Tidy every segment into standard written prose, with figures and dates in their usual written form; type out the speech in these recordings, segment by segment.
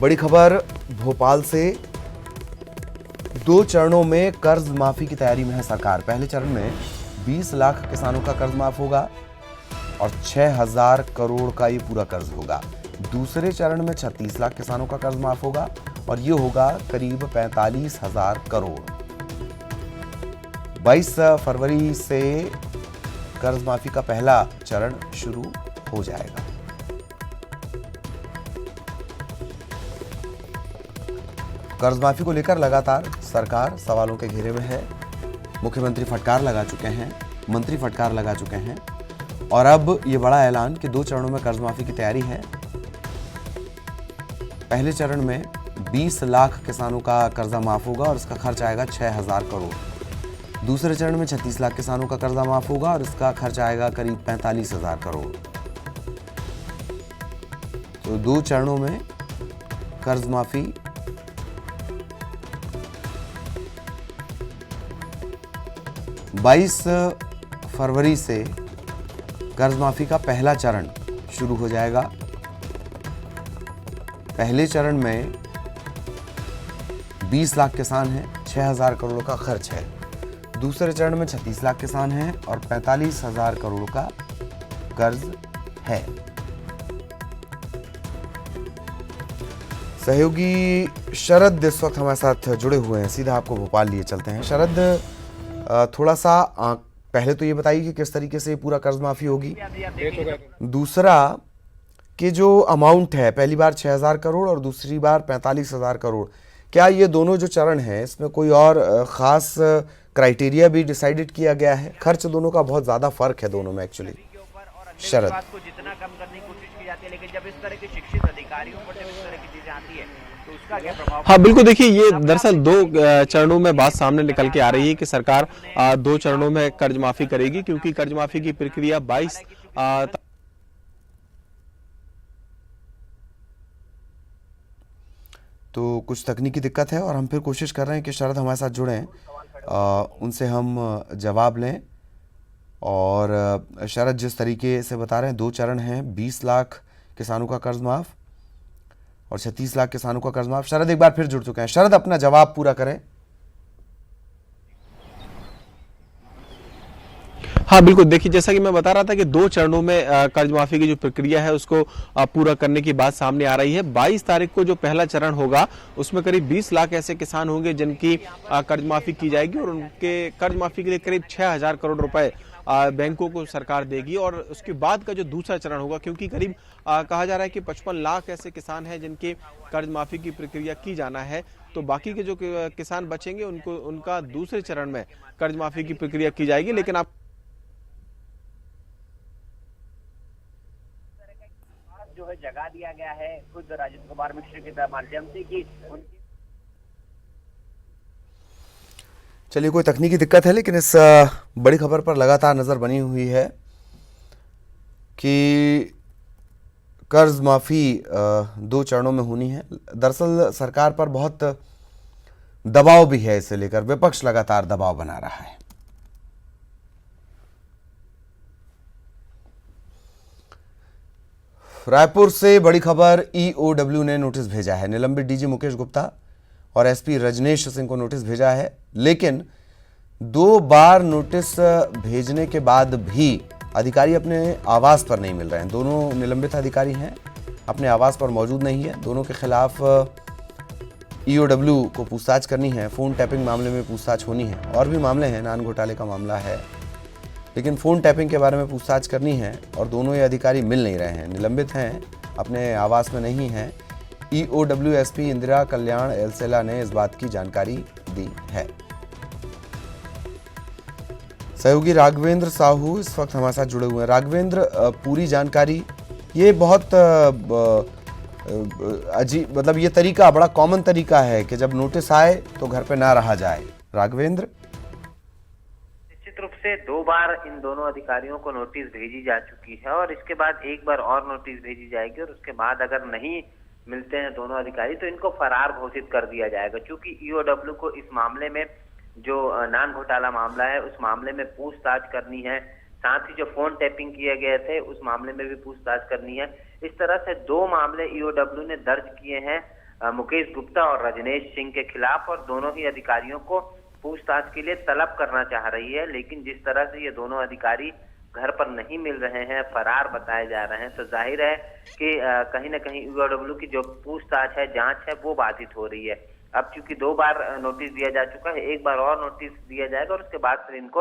बड़ी खबर भोपाल से। 2 चरणों में कर्ज माफी की तैयारी में है सरकार। पहले चरण में 20 लाख किसानों का कर्ज माफ होगा और 6,000 करोड़ का ये पूरा कर्ज होगा। दूसरे चरण में 36 लाख किसानों का कर्ज माफ होगा और ये होगा करीब 45,000 करोड़। 22 फरवरी से कर्ज माफी का पहला चरण शुरू हो जाएगा। कर्ज माफी को लेकर लगातार सरकार सवालों के घेरे में है। मुख्यमंत्री फटकार लगा चुके हैं, मंत्री फटकार लगा चुके हैं और अब ये बड़ा ऐलान कि 2 चरणों में कर्ज माफी की तैयारी है। पहले चरण में 20 लाख किसानों का कर्जा माफ होगा और इसका खर्च आएगा 6,000 करोड़। दूसरे चरण में 36 लाख किसानों का कर्जा माफ होगा और इसका खर्च आएगा करीब 45,000 करोड़। तो 2 चरणों में कर्ज माफी। बाईस फरवरी से कर्ज माफी का पहला चरण शुरू हो जाएगा। पहले चरण में 20 लाख किसान हैं, 6,000 करोड़ का खर्च है। दूसरे चरण में 36 लाख किसान हैं और 45,000 करोड़ का कर्ज है। सहयोगी शरद इस वक्त हमारे साथ जुड़े हुए हैं, सीधा आपको भोपाल लिए चलते हैं। शरद, थोड़ा सा पहले तो ये बताइए कि किस तरीके से पूरा कर्ज माफी होगी। दूसरा कि जो अमाउंट है, पहली बार 6,000 करोड़ और दूसरी बार 45,000 करोड़, क्या ये दोनों जो चरण हैं इसमें कोई और खास क्राइटेरिया भी डिसाइडेड किया गया है? खर्च दोनों का बहुत ज्यादा फर्क है दोनों में एक्चुअली। शरद, को जितना कम करने की कोशिश की जाती है, लेकिन जब इस तरह के शिक्षित अधिकारियों पर जब इस तरह की चीजें आती है तो उसका क्या प्रभाव? हाँ बिल्कुल, देखिए ये दरअसल 2 चरणों में बात सामने निकल के आ रही है कि सरकार 2 चरणों में कर्ज माफी करेगी, क्योंकि कर्ज माफी की प्रक्रिया 22 तो कुछ तकनीकी दिक्कत है और हम फिर कोशिश कर रहे हैं कि शरद हमारे साथ जुड़े हैं, उनसे हम जवाब लें। और शरद जिस तरीके से बता रहे हैं, 2 चरण हैं, 20 लाख किसानों का कर्ज माफ और 36 लाख किसानों का कर्ज माफ। शरद एक बार फिर जुड़ चुके हैं। शरद, अपना जवाब पूरा करें। हाँ बिल्कुल, देखिए जैसा कि मैं बता रहा था कि 2 चरणों में कर्ज माफी की जो प्रक्रिया है उसको पूरा करने की बात सामने आ रही है। 22 तारीख को जो पहला चरण होगा उसमें करीब 20 लाख ऐसे किसान होंगे जिनकी कर्ज माफी की जाएगी और उनके कर्ज माफी के लिए करीब 6,000 करोड़ रुपए बैंकों को सरकार देगी। और उसके बाद का जो दूसरा चरण होगा, क्योंकि करीब कहा जा रहा है कि 55 लाख ऐसे किसान हैं जिनके कर्ज माफी की प्रक्रिया की जाना है, तो बाकी के जो किसान बचेंगे उनको उनका दूसरे चरण में कर्ज माफी की प्रक्रिया की जाएगी। लेकिन आप जो है जगा दिया गया है खुद राजेंद्र कुमार मिश्र के माध्यम से कि चलिए, कोई तकनीकी दिक्कत है, लेकिन इस बड़ी खबर पर लगातार नजर बनी हुई है कि कर्ज माफी 2 चरणों में होनी है। दरअसल सरकार पर बहुत दबाव भी है, इसे लेकर विपक्ष लगातार दबाव बना रहा है। रायपुर से बड़ी खबर, ईओडब्ल्यू ने नोटिस भेजा है। निलंबित डीजी मुकेश गुप्ता और एसपी रजनेश सिंह को नोटिस भेजा है, लेकिन 2 बार नोटिस भेजने के बाद भी अधिकारी अपने आवास पर नहीं मिल रहे हैं। दोनों निलंबित अधिकारी हैं, अपने आवास पर मौजूद नहीं है। दोनों के खिलाफ ईओडब्ल्यू को पूछताछ करनी है। फोन टैपिंग मामले में पूछताछ होनी है, और भी मामले हैं, नान घोटाले का मामला है, लेकिन फोन टैपिंग के बारे में पूछताछ करनी है और दोनों ये अधिकारी मिल नहीं रहे हैं, निलंबित हैं, अपने आवास में नहीं हैं। ईओडब्ल्यू एसपी इंदिरा कल्याण एलसेला ने इस बात की जानकारी दी है। सहयोगी राघवेंद्र साहू इस वक्त हमारे साथ जुड़े हुए हैं। राघवेंद्र, पूरी जानकारी, ये बहुत अजीब, मतलब ये तरीका बड़ा कॉमन तरीका है कि जब नोटिस आए तो घर पे ना रहा जाए। राघवेंद्र, निश्चित रूप से 2 बार इन दोनों अधिकारियों को नोटिस भेजी जा चुकी है और इसके बाद एक बार और नोटिस भेजी जाएगी और उसके बाद अगर नहीं मिलते हैं दोनों अधिकारी तो इनको फरार घोषित कर दिया जाएगा। क्योंकि ईओडब्ल्यू को इस मामले में, जो नान घोटाला मामला है, उस मामले में पूछताछ करनी है, साथ ही जो फोन टैपिंग किए गए थे उस मामले में भी पूछताछ करनी है। इस तरह से 2 मामले ईओडब्ल्यू ने दर्ज किए हैं मुकेश गुप्ता और रजनेश सिंह के खिलाफ, और दोनों ही अधिकारियों को पूछताछ के लिए तलब करना चाह रही है। लेकिन जिस तरह से ये दोनों अधिकारी घर पर नहीं मिल रहे हैं, फरार बताए जा रहे हैं, तो जाहिर है कि कहीं ना कहीं ईओडब्ल्यू की जो पूछताछ है, जांच है, वो बाधित हो रही है। अब चूंकि 2 बार नोटिस दिया जा चुका है, एक बार और नोटिस दिया जाएगा और उसके बाद फिर इनको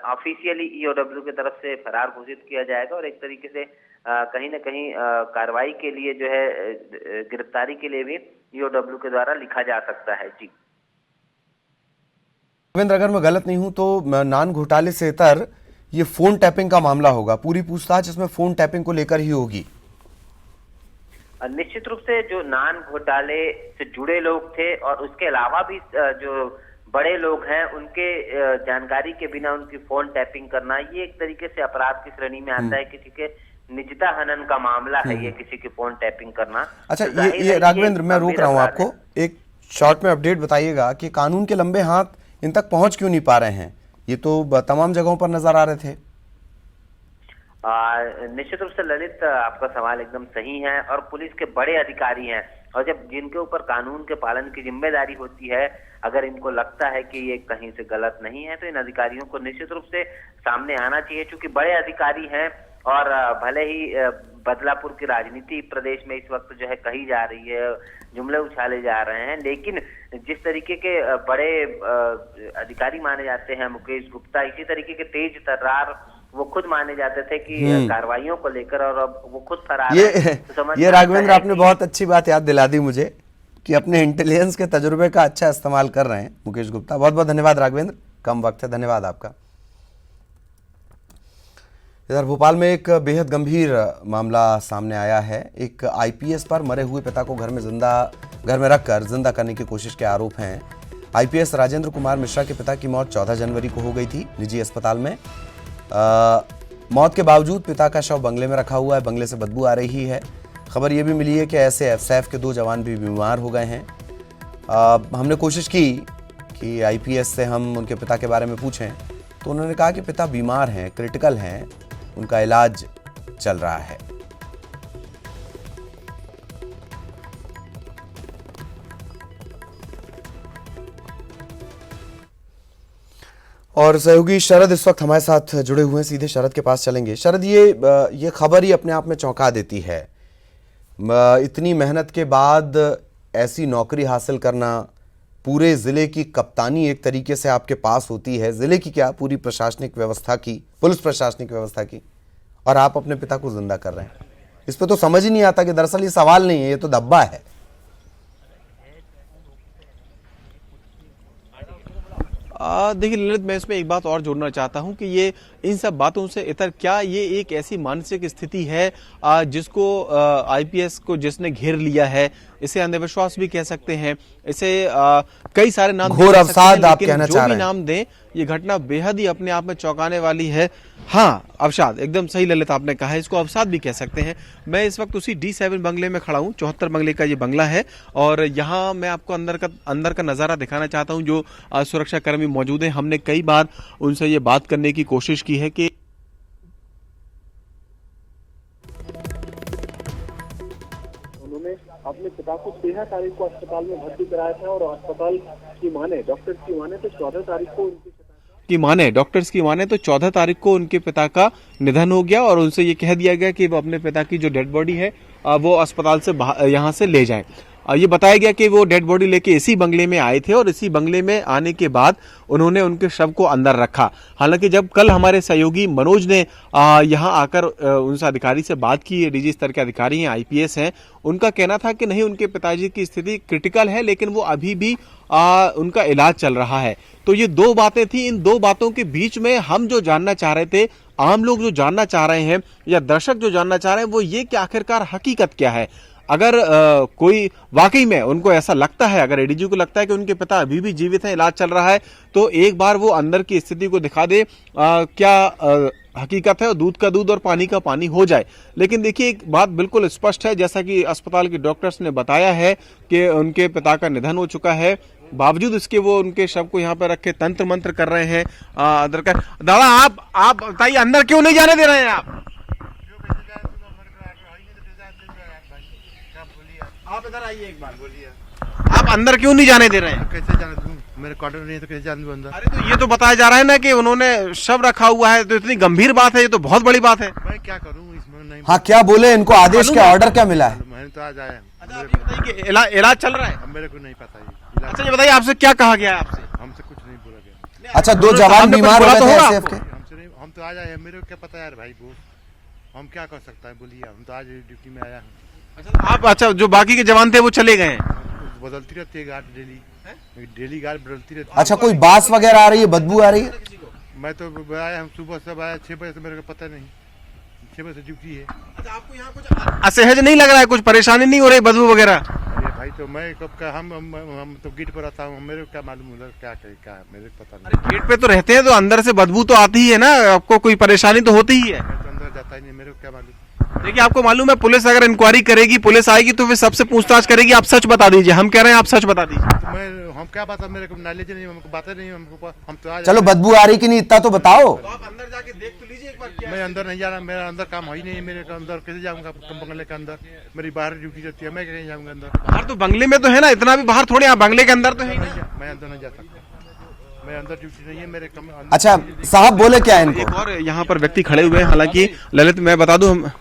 ऑफिशियली ईओडब्ल्यू की तरफ से फरार घोषित किया जाएगा और एक तरीके से कहीं ना कहीं कार्रवाई के लिए जो है, गिरफ्तारी के लिए भी ईओडब्ल्यू के द्वारा लिखा जा सकता है। जी राघवेंद्र, अगर मैं गलत नहीं हूं तो नान घोटाले से इतर ये फोन टैपिंग का मामला होगा, पूरी पूछताछ इसमें फोन टैपिंग को लेकर ही होगी। निश्चित रूप से जो नान घोटाले से जुड़े लोग थे और उसके अलावा भी जो बड़े लोग हैं, उनके जानकारी के बिना उनकी फोन टैपिंग करना, ये एक तरीके से अपराध की श्रेणी में आता है। किसी के निजता हनन का मामला है ये, किसी की फोन टैपिंग करना। अच्छा, तो ये राघवेंद्र, मैं रोक रहा हूं आपको, एक शॉर्ट में अपडेट बताइएगा कि कानून के लंबे हाथ इन तक पहुंच क्यों नहीं पा रहे हैं? ये तो तमाम जगहों पर नजर आ रहे थे। निश्चित रूप से ललित, आपका सवाल एकदम सही है और पुलिस के बड़े अधिकारी हैं, और जब जिनके ऊपर कानून के पालन की जिम्मेदारी होती है, अगर इनको लगता है कि ये कहीं से गलत नहीं है, तो इन अधिकारियों को निश्चित रूप से सामने आना चाहिए। क्योंकि बड़े अधिकारी हैं और भले ही बदलापुर की राजनीति प्रदेश में इस वक्त जो है कही जा रही है, जुमले उछाले जा रहे हैं, लेकिन जिस तरीके के बड़े अधिकारी माने जाते हैं मुकेश गुप्ता, इसी तरीके के तेज तर्रार वो खुद माने जाते थे कि कार्रवाइयों को लेकर, और अब वो खुद फरार है। तो ये राघवेंद्र, आपने बहुत अच्छी बात याद दिला दी मुझे कि अपने इंटेलिजेंस के तजुर्बे का अच्छा इस्तेमाल कर रहे हैं मुकेश गुप्ता। बहुत बहुत धन्यवाद राघवेंद्र, कम वक्त है, धन्यवाद आपका। इधर भोपाल में एक बेहद गंभीर मामला सामने आया है। एक आईपीएस पर मरे हुए पिता को घर में रखकर जिंदा करने की कोशिश के आरोप हैं। आईपीएस राजेंद्र कुमार मिश्रा के पिता की मौत 14 जनवरी को हो गई थी निजी अस्पताल में। मौत के बावजूद पिता का शव बंगले में रखा हुआ है, बंगले से बदबू आ रही है। खबर यह भी मिली है कि एसएफ के 2 जवान भी बीमार हो गए हैं। हमने कोशिश की कि आईपीएस से हम उनके पिता के बारे में पूछें, तो उन्होंने कहा कि पिता बीमार हैं, क्रिटिकल हैं, उनका इलाज चल रहा है। और सहयोगी शरद इस वक्त हमारे साथ जुड़े हुए हैं, सीधे शरद के पास चलेंगे। शरद, ये खबर ही अपने आप में चौंका देती है। इतनी मेहनत के बाद ऐसी नौकरी हासिल करना, पूरे जिले की कप्तानी एक तरीके से आपके पास होती है, जिले की क्या पूरी प्रशासनिक व्यवस्था की, पुलिस प्रशासनिक व्यवस्था की, और आप अपने पिता को जिंदा कर रहे हैं। इस पे तो समझ ही नहीं आता कि दरअसल ये सवाल नहीं है, ये तो धब्बा है। देखिए ललित, मैं इसमें एक बात और जोड़ना चाहता हूं कि ये इन सब बातों से इतर क्या ये एक ऐसी मानसिक स्थिति है जिसको आईपीएस को जिसने घेर लिया है, इसे अंधविश्वास भी कह सकते हैं, इसे कई सारे नाम घोर अवसाद आप कहना चाह रहे हैं। जो भी नाम दें, ये घटना बेहद ही अपने आप में चौंकाने वाली है। हाँ, अवसाद, एकदम सही ललित आपने कहा है, इसको अवसाद भी कह सकते हैं। मैं इस वक्त उसी D7 बंगले में खड़ा हूँ, 74 बंगले का ये बंगला है, और यहाँ मैं आपको अंदर का नजारा दिखाना चाहता हूँ। जो सुरक्षा कर्मी मौजूद हैं, हमने कई बार उनसे ये बात करने की कोशिश की है कि उन्होंने अपने पिता को 13 तारीख को अस्पताल में भर्ती कराया था, और अस्पताल की माने, डॉक्टर्स की माने तो 14 तारीख को डॉक्टर्स की माने तो 14 तारीख को उनके पिता का निधन हो गया, और उनसे ये कह दिया गया कि वो अपने पिता की जो डेड बॉडी है वो अस्पताल से यहाँ से ले जाएं। ये बताया गया कि वो डेड बॉडी लेके इसी बंगले में आए थे, और इसी बंगले में आने के बाद उन्होंने उनके शव को अंदर रखा। हालांकि जब कल हमारे सहयोगी मनोज ने यहाँ आकर उनसे अधिकारी से बात की, डीजी स्तर के अधिकारी हैं, आईपीएस हैं, उनका कहना था कि नहीं, उनके पिताजी की स्थिति क्रिटिकल है, लेकिन वो अभी भी उनका इलाज चल रहा है। तो ये 2 बातें थी। इन 2 बातों के बीच में हम जो जानना चाह रहे थे, आम लोग जो जानना चाह रहे हैं, या दर्शक जो जानना चाह रहे हैं, वो ये कि आखिरकार हकीकत क्या है। अगर कोई वाकई में उनको ऐसा लगता है, अगर एडीजी को लगता है कि उनके पिता अभी भी जीवित हैं, इलाज चल रहा है, तो एक बार वो अंदर की स्थिति को दिखा दे, क्या हकीकत है, और दूध का दूध और पानी का पानी हो जाए। लेकिन देखिए, एक बात बिल्कुल स्पष्ट है, जैसा कि अस्पताल के डॉक्टर्स ने बताया है कि उनके पिता का निधन हो चुका है, बावजूद इसके वो उनके शव को यहाँ पर रख के तंत्र मंत्र कर रहे हैं। दादा, आप बताइए, अंदर क्यों नहीं जाने दे रहे हैं आप आप इधर आइए एक बार। बोलिए, आप अंदर क्यों नहीं जाने दे रहे हैं? कैसे जाने दूं? मेरे क्वार्टर नहीं है तो कैसे जाने दूं अंदर? अरे तो ये तो बताया जा रहा है ना कि उन्होंने शव रखा हुआ है, तो इतनी गंभीर बात है, ये तो बहुत बड़ी बात है। मैं क्या करूं इसमें? नहीं हाँ, क्या बोले? इनको आदेश क्या, ऑर्डर क्या मिला है? मैंने तो आज आया। अच्छा, आप ये बताइए कि इलाज चल रहा है? अब मेरे को नहीं पता ये अच्छा, ये बताइए आपसे क्या कहा गया है? आपसे हमसे कुछ नहीं बोला गया। अच्छा, 2 जवान हमने कुछ बीमार हो बोला गए तो थे होगा एसएफ के। हमसे नहीं, हम तो आज आए हैं। मेरे को क्या पता यार भाई बोस, हम क्या कर सकते हैं? बोलिए, हम तो आज ड्यूटी में आया हूँ। आप, अच्छा, जो बाकी के जवान थे वो चले गए हैं? बदलती रहती है गार्ड, डेली गार्ड बदलती रहती अच्छा, कोई बास वगैरह आ रही है, बदबू आ रही है? है। मैं तो आया हम सुबह सब आया 6 बजे से, मेरे को पता नहीं 6 बजे से ड्यूटी है। अच्छा, आपको यहाँ कुछ असहज नहीं लग रहा है? कुछ परेशानी नहीं हो रही, बदबू वगैरह? अरे भाई, तो मैं कब का हम तो गेट पर आता हूँ, मेरे को क्या मालूम उधर क्या क्या मेरे को पता नहीं। गेट पे तो रहते हैं, तो अंदर से बदबू तो आती ही है ना, आपको कोई परेशानी तो होती ही है। मैं तो अंदर जाता ही नहीं, मेरे को क्या मालूम। देखिए, आपको मालूम है पुलिस अगर इंक्वायरी करेगी, पुलिस आएगी तो फिर सबसे पूछताछ करेगी। आप सच बता दीजिए, हम कह रहे हैं आप सच बता दीजिए। तो हम क्या बात है, मेरे को नॉलेज नहीं, हमको बातें नहीं, हमको हम तो आज चलो, बदबू आ रही कि नहीं, इतना तो बताओ। आप अंदर जाके देख तो लीजिए एक बार क्या। मैं अंदर नहीं जा रहा, मेरा अंदर काम है ही नहीं। मेरे को अंदर कैसे जाऊंगा? बंगले के अंदर मेरी बाहर ड्यूटी रहती है, मैं कहीं जाऊंगा अंदर? बाहर तो बंगले में तो है ना, इतना भी बाहर थोड़े, आप बंगले के अंदर तो है ही नहीं। मैं अंदर नहीं जा सकता, मैं अंदर ड्यूटी नहीं है मेरे कम। अच्छा साहब, बोले क्या इनको? एक और यहाँ पर व्यक्ति खड़े हुए हैं, हालांकि ललित मैं बता दूं, हम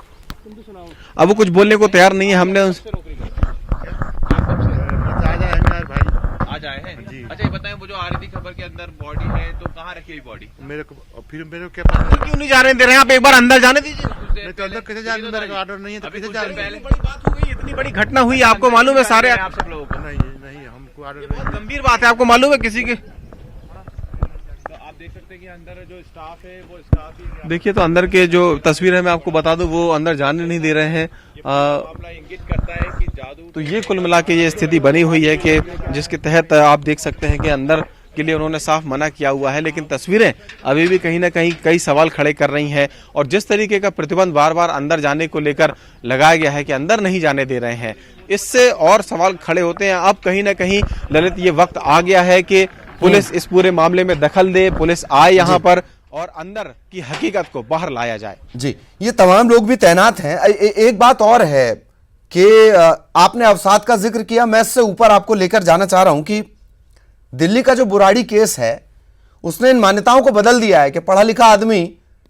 अब वो कुछ बोलने को तैयार नहीं है। हमने आज आया है यार भाई, आज आए हैं जी। अच्छा, ये बताएं, वो जो आ रही थी खबर के अंदर बॉडी है, तो कहाँ रखी हुई बॉडी? मेरे को फिर मेरे को क्या पता? क्यों नहीं जाने दे रहे हैं? आप एक बार अंदर जाने दीजिए ना। मैं तो अंदर कैसे जाऊँ? मेरे को ऑर्डर नहीं है तो कैसे जाऊँ? इतनी बड़ी बात हो गई, इतनी बड़ी घटना हुई, आपको मालूम है सारे। आप सब लोगों को नहीं नहीं, हमको ऑर्डर नहीं। बहुत गंभीर बात है, आपको मालूम है किसी के। तो आप देख सकते हैं कि अंदर जो स्टाफ है वो स्टाफ ही देखिए, तो अंदर के जो तस्वीर है मैं आपको बता दूं, वो अंदर जाने नहीं दे रहे हैं। मामला इंगित करता है कि जादू। तो ये कुल मिला के ये स्थिति बनी हुई है कि जिसके तहत आप देख सकते हैं कि अंदर के लिए उन्होंने साफ मना किया हुआ है, लेकिन तस्वीरें अभी भी कहीं ना कहीं कई सवाल खड़े कर रही हैं। और जिस तरीके का प्रतिबंध बार बार अंदर जाने को लेकर लगाया गया है कि अंदर नहीं जाने दे रहे हैं, इससे और सवाल खड़े होते हैं। अब कहीं ना कहीं ललित, ये वक्त आ गया है कि पुलिस इस पूरे मामले में दखल दे, पुलिस आए यहाँ पर और अंदर की हकीकत को बाहर लाया जाए। जी, ये तमाम लोग भी तैनात हैं। एक बात और है कि आपने अवसाद का जिक्र किया, मैं इससे ऊपर आपको लेकर जाना चाह रहा हूं कि दिल्ली का जो बुराड़ी केस है, उसने इन मान्यताओं को बदल दिया है कि पढ़ा लिखा आदमी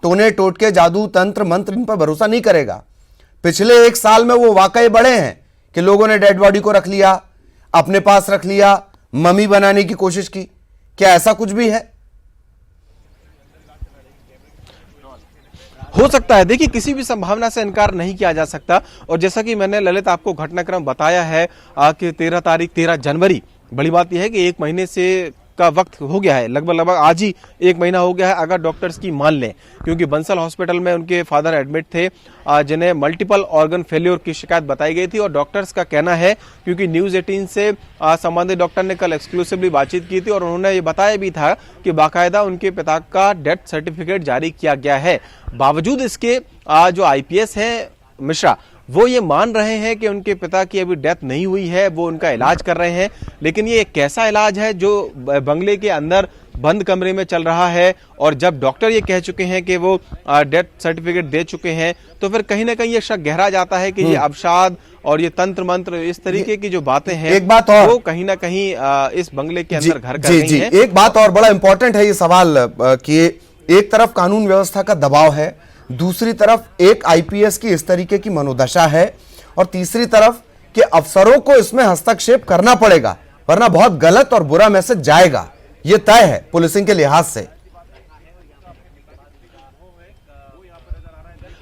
टोने टोटके, जादू, तंत्र मंत्र, इन पर भरोसा नहीं करेगा। पिछले 1 साल में वो वाकई बड़े हैं कि लोगों ने डेड बॉडी को रख लिया, अपने पास रख लिया, मम्मी बनाने की कोशिश की। क्या ऐसा कुछ भी है? हो सकता है, देखिए किसी भी संभावना से इनकार नहीं किया जा सकता। और जैसा कि मैंने ललित आपको घटनाक्रम बताया है कि 13 जनवरी, बड़ी बात यह है कि 1 महीने से का वक्त हो गया है, लगभग आज ही 1 महीना हो गया है अगर डॉक्टर्स की मान लें, क्योंकि बंसल हॉस्पिटल में उनके फादर एडमिट थे जिन्हें मल्टीपल ऑर्गन फेल्योर की शिकायत बताई गई थी। और डॉक्टर्स का कहना है, क्योंकि न्यूज 18 से संबंधित डॉक्टर ने कल एक्सक्लूसिवली बातचीत की थी और उन्होंने ये बताया भी था कि बाकायदा उनके पिता का डेथ सर्टिफिकेट जारी किया गया है। बावजूद इसके जो IPS हैं मिश्रा, वो ये मान रहे हैं कि उनके पिता की अभी डेथ नहीं हुई है, वो उनका इलाज कर रहे हैं। लेकिन ये एक कैसा इलाज है जो बंगले के अंदर बंद कमरे में चल रहा है, और जब डॉक्टर ये कह चुके हैं कि वो डेथ सर्टिफिकेट दे चुके हैं, तो फिर कहीं ना कहीं ये शक गहरा जाता है कि ये अवसाद और ये तंत्र मंत्र, इस तरीके की जो बातें हैं, एक बात और, वो कहीं ना कहीं इस बंगले के अंदर घर कर जी, रही जी, हैं। एक बात और बड़ा इंपॉर्टेंट है ये सवाल कि एक तरफ कानून व्यवस्था का दबाव है, दूसरी तरफ एक IPS की इस तरीके की मनोदशा है, और तीसरी तरफ कि अफसरों को इसमें हस्तक्षेप करना पड़ेगा, वरना बहुत गलत और बुरा मैसेज जाएगा। यह तय है पुलिसिंग के लिहाज से।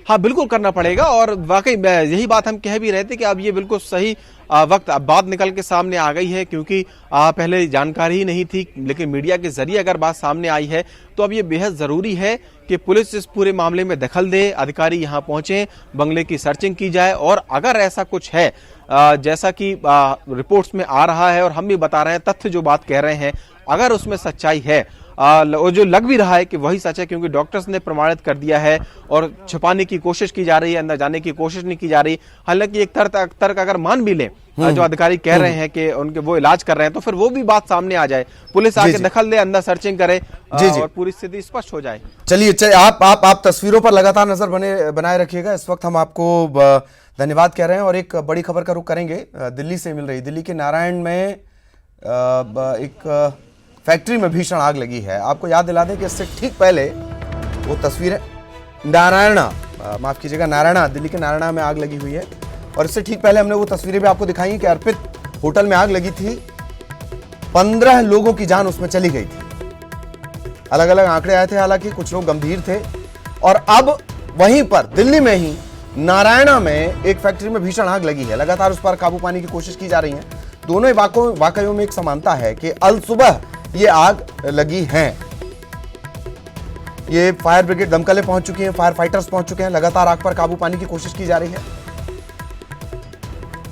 हाँ, बिल्कुल करना पड़ेगा। और वाकई यही बात हम कह भी रहे थे कि अब ये बिल्कुल सही वक्त अब बात निकल के सामने आ गई है, क्योंकि पहले जानकारी ही नहीं थी, लेकिन मीडिया के जरिए अगर बात सामने आई है तो अब ये बेहद जरूरी है कि पुलिस इस पूरे मामले में दखल दे, अधिकारी यहाँ पहुंचे, बंगले की सर्चिंग की जाए। और अगर ऐसा कुछ है जैसा कि रिपोर्ट्स में आ रहा है और हम भी बता रहे हैं, तथ्य जो बात कह रहे हैं, अगर उसमें सच्चाई है, और जो लग भी रहा है कि वही सच है, क्योंकि डॉक्टर्स ने प्रमाणित कर दिया है और छुपाने की कोशिश की जा रही है, अंदर जाने की कोशिश नहीं की जा रही। हालांकि एक तर्क अगर मान भी लें जो अधिकारी कह रहे हैं कि उनके वो इलाज कर रहे हैं, तो फिर वो भी बात सामने आ जाए, पुलिस आके जी। दखल दे, अंदर सर्चिंग करे जी, जी। और पूरी स्थिति स्पष्ट हो जाए। चलिए आप तस्वीरों पर लगातार नजर बनाए रखिएगा। इस वक्त हम आपको धन्यवाद कह रहे हैं और एक बड़ी खबर का रुख करेंगे। दिल्ली से मिल रही, दिल्ली के नारायण में एक फैक्ट्री में भीषण आग लगी है। आपको याद दिला दें कि इससे ठीक पहले वो तस्वीरें माफ कीजिएगा, नारायणा, दिल्ली के नारायणा में आग लगी हुई है और इससे ठीक पहले हमने वो तस्वीरें भी आपको दिखाई कि अर्पित होटल में आग लगी थी, 15 लोगों की जान उसमें चली गई थी। अलग अलग आंकड़े आए थे, हालांकि कुछ लोग गंभीर थे। और अब वहीं पर दिल्ली में ही नारायणा में एक फैक्ट्री में भीषण आग लगी है। लगातार उस पर काबू पाने की कोशिश की जा रही है। दोनों ही वाकयों में एक समानता है कि अल सुबह ये आग लगी है। ये फायर ब्रिगेड, दमकलें पहुंच चुकी हैं, फायर फाइटर्स पहुंच चुके हैं। लगातार आग पर काबू पाने की कोशिश की जा रही है।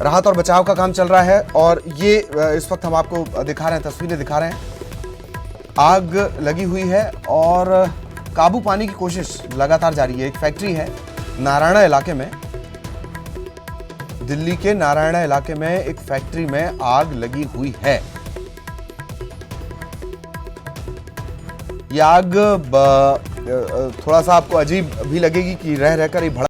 राहत और बचाव का काम चल रहा है और ये इस वक्त हम आपको दिखा रहे हैं, तस्वीरें दिखा रहे हैं। आग लगी हुई है और काबू पाने की कोशिश लगातार जारी है। एक फैक्ट्री है नारायणा इलाके में, दिल्ली के नारायणा इलाके में एक फैक्ट्री में आग लगी हुई है। यह आग थोड़ा सा आपको अजीब भी लगेगी कि रह रहकर ये भड़क